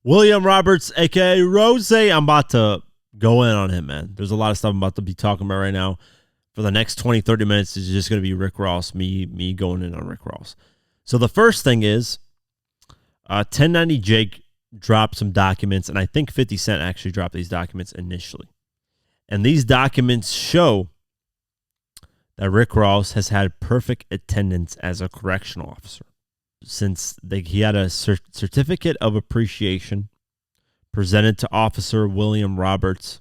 William Roberts, a.k.a. Rose. I'm about to go in on him, man. There's a lot of stuff I'm about to be talking about right now. For the next 20, 30 minutes, it's just going to be Rick Ross, me going in on Rick Ross. So the first thing is 1090 Jake dropped some documents, and I think 50 Cent actually dropped these documents initially. And these documents show that Rick Ross has had perfect attendance as a correctional officer. Since he had a certificate of appreciation presented to Officer William Roberts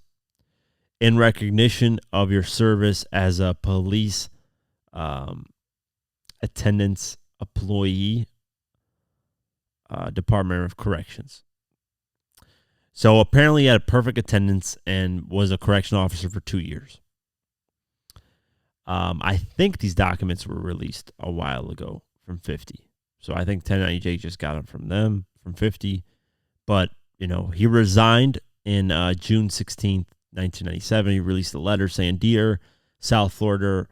in recognition of your service as a police attendance employee, Department of Corrections. So apparently he had a perfect attendance and was a correctional officer for 2 years. I think these documents were released a while ago from 50. So I think 1090J just got them from 50. But, he resigned in June 16th, 1997. He released a letter saying, "Dear South Florida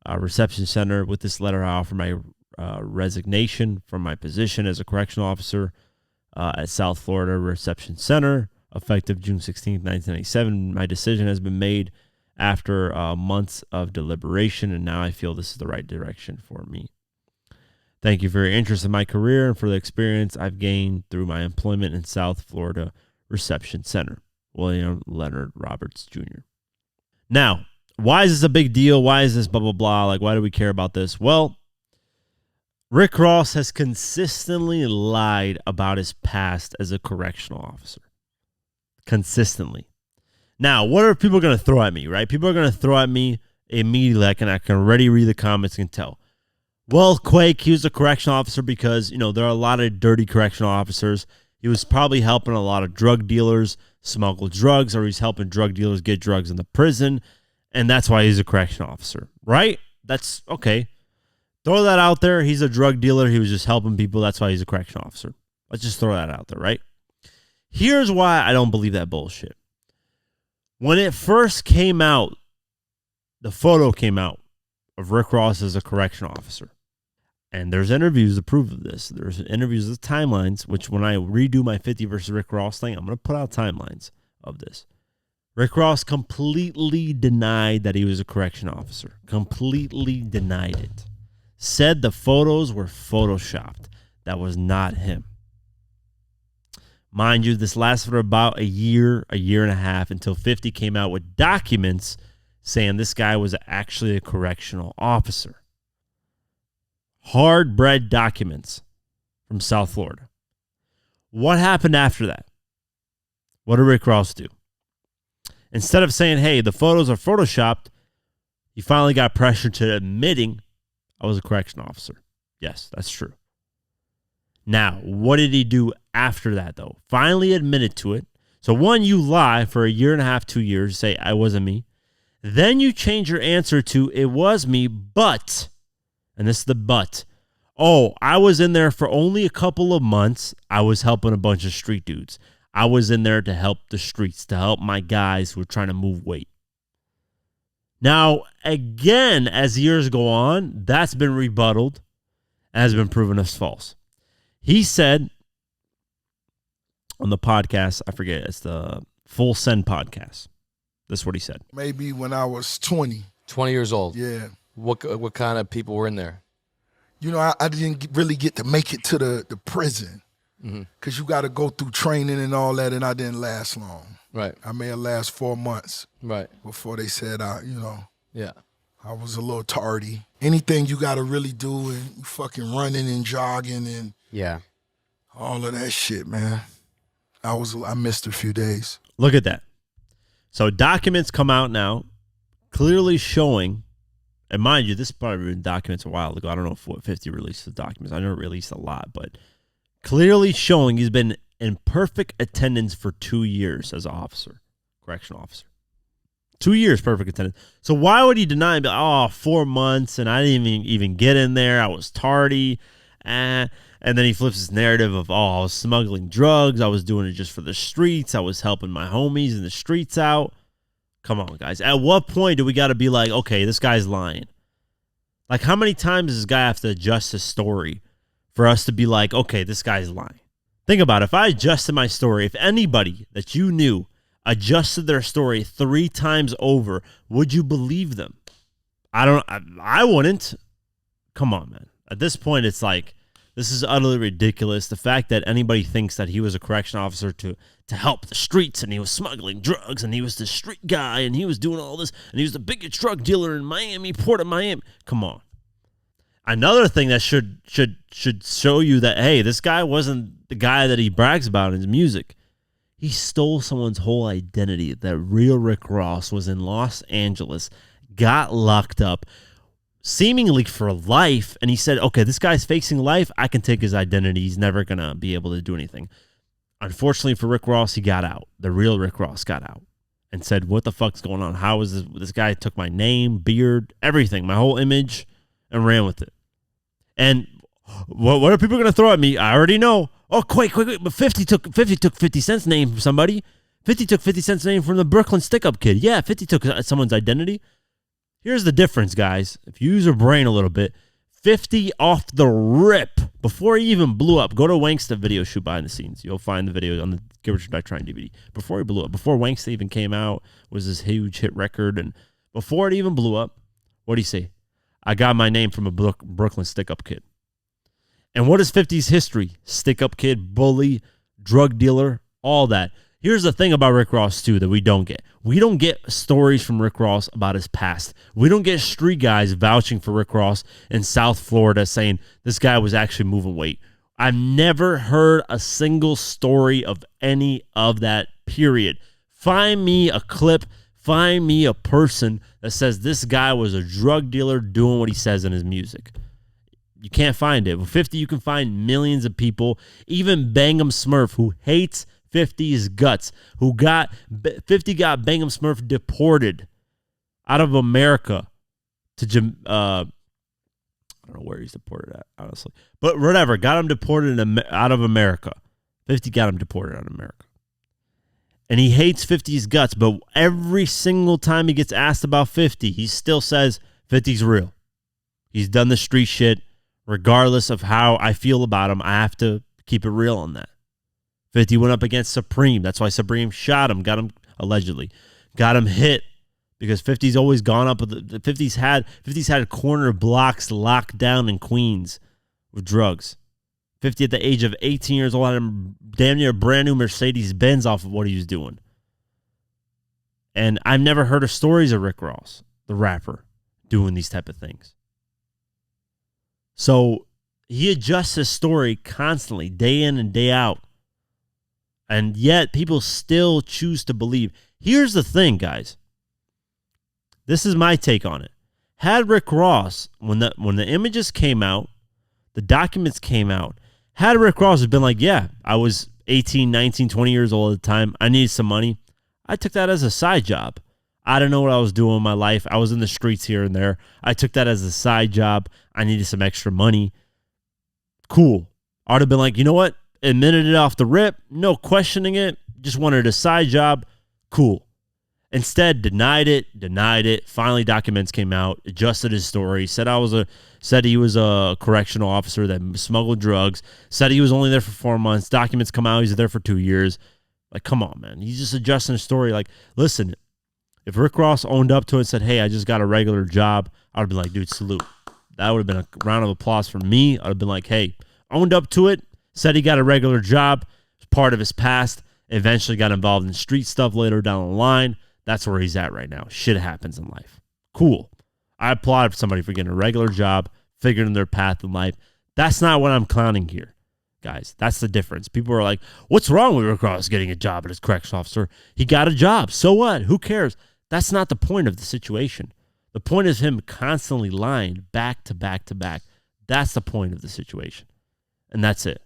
Reception Center, with this letter I offer my resignation from my position as a correctional officer at South Florida Reception Center, effective June 16th, 1997. My decision has been made after months of deliberation, and now I feel this is the right direction for me. Thank you for your interest in my career and for the experience I've gained through my employment in South Florida Reception Center. William Leonard Roberts, Jr." Now, why is this a big deal? Why is this blah, blah, blah? Like, why do we care about this? Well, Rick Ross has consistently lied about his past as a correctional officer. Consistently. Now, what are people going to throw at me, right? People are going to throw at me immediately. I can already read the comments and tell. Well, Quake, he was a correctional officer because, there are a lot of dirty correctional officers. He was probably helping a lot of drug dealers smuggle drugs, or he's helping drug dealers get drugs in the prison, and that's why he's a correctional officer, right? That's okay. Throw that out there. He's a drug dealer. He was just helping people. That's why he's a correctional officer. Let's just throw that out there, right? Here's why I don't believe that bullshit. When it first came out, the photo came out of Rick Ross as a correctional officer. And there's interviews to prove of this. There's interviews with timelines, which when I redo my 50 versus Rick Ross thing, I'm going to put out timelines of this. Rick Ross completely denied that he was a correctional officer. Completely denied it. Said the photos were photoshopped. That was not him. Mind you, this lasted for about a year and a half, until 50 came out with documents saying this guy was actually a correctional officer. Hard-bred documents from South Florida. What happened after that? What did Rick Ross do? Instead of saying, hey, the photos are photoshopped, he finally got pressured to admitting, I was a correctional officer. Yes, that's true. Now, what did he do after that, though? Finally admitted to it. So one, you lie for a year and a half, 2 years, say, I wasn't me. Then you change your answer to, it was me, but, and this is the but, I was in there for only a couple of months. I was helping a bunch of street dudes. I was in there to help the streets, to help my guys who were trying to move weight. Now, again, as years go on, that's been rebutted and has been proven as false. He said on the podcast, I forget, it's the Full Send podcast. This is what he said. Maybe when I was 20. 20 years old. Yeah. What kind of people were in there? I didn't really get to make it to the prison because you got to go through training and all that, and I didn't last long. Right. I may have last 4 months. Right. Before they said, Yeah. I was a little tardy. Anything you got to really do, and you fucking running and jogging and all of that shit, man. I missed a few days. Look at that. So documents come out now, clearly showing, and mind you, this probably been documents a while ago. I don't know if 50 released the documents. I know it released a lot, but clearly showing he's been in perfect attendance for 2 years as an officer, correctional officer. 2 years perfect attendance. So why would he deny and be like, 4 months and I didn't even get in there. I was tardy. And then he flips his narrative of, I was smuggling drugs. I was doing it just for the streets. I was helping my homies in the streets out. Come on, guys. At what point do we got to be like, okay, this guy's lying? Like, how many times does this guy have to adjust his story for us to be like, okay, this guy's lying? Think about it. If I adjusted my story, if anybody that you knew adjusted their story 3 times over, would you believe them? I wouldn't. Come on, man. At this point, it's like, this is utterly ridiculous. The fact that anybody thinks that he was a correctional officer to help the streets, and he was smuggling drugs, and he was the street guy, and he was doing all this, and he was the biggest drug dealer in Miami, Port of Miami. Come on. Another thing that should show you that, hey, this guy wasn't the guy that he brags about in his music. He stole someone's whole identity. That real Rick Ross was in Los Angeles, got locked up, seemingly for life, and he said, okay, this guy's facing life. I can take his identity. He's never going to be able to do anything. Unfortunately for Rick Ross, he got out. The real Rick Ross got out and said, what the fuck's going on? How is this guy took my name, beard, everything, my whole image, and ran with it. And what are people going to throw at me? I already know. Oh, quick. But 50 took 50 Cent's name from somebody. 50 took 50 Cent's name from the Brooklyn stick-up kid. Yeah, 50 took someone's identity. Here's the difference, guys. If you use your brain a little bit, 50 off the rip, before he even blew up. Go to Wanksta video shoot behind the scenes. You'll find the video on the Give Richard Die Trying DVD. Before he blew up, before Wanksta even came out, was this huge hit record. And before it even blew up, what did he say? I got my name from a Brooklyn stick-up kid. And what is 50's history? Stick-up kid, bully, drug dealer, all that. Here's the thing about Rick Ross, too, that we don't get. We don't get stories from Rick Ross about his past. We don't get street guys vouching for Rick Ross in South Florida saying this guy was actually moving weight. I've never heard a single story of any of that, period. Find me a clip. Find me a person that says this guy was a drug dealer doing what he says in his music. You can't find it. With 50, you can find millions of people, even Bangum Smurf, who hates 50's guts, 50 got Bangum Smurf deported out of America to I don't know where he's deported at, honestly. But whatever, got him deported out of America. 50 got him deported out of America. And he hates 50's guts, but every single time he gets asked about 50, he still says 50's real. He's done the street shit. Regardless of how I feel about him, I have to keep it real on that. 50 went up against Supreme. That's why Supreme shot him, got him allegedly, got him hit, because 50's always gone up. 50's had corner blocks locked down in Queens with drugs. 50 at the age of 18 years old had him damn near a brand new Mercedes-Benz off of what he was doing. And I've never heard of stories of Rick Ross, the rapper, doing these type of things. So he adjusts his story constantly, day in and day out. And yet people still choose to believe. Here's the thing, guys. This is my take on it. Had Rick Ross, when the images came out, the documents came out, had Rick Ross been like, yeah, I was 18, 19, 20 years old at the time. I needed some money. I took that as a side job. I didn't know what I was doing in my life. I was in the streets here and there. I took that as a side job. I needed some extra money. Cool. I would have been like, you know what? Admitted it off the rip. No questioning it. Just wanted a side job. Cool. Instead, denied it. Finally, documents came out. Adjusted his story. Said he was a correctional officer that smuggled drugs. Said he was only there for 4 months. Documents come out. He's there for 2 years. Like, come on, man. He's just adjusting his story. Like, listen, if Rick Ross owned up to it and said, hey, I just got a regular job, I would have been like, dude, salute. That would have been a round of applause for me. I would have been like, hey, owned up to it, said he got a regular job, was part of his past, eventually got involved in street stuff later down the line. That's where he's at right now. Shit happens in life. Cool. I applaud somebody for getting a regular job, figuring their path in life. That's not what I'm clowning here, guys. That's the difference. People are like, what's wrong with Rick Ross getting a job as a corrections officer? He got a job. So what? Who cares? That's not the point of the situation. The point is him constantly lying back to back to back. That's the point of the situation. And that's it.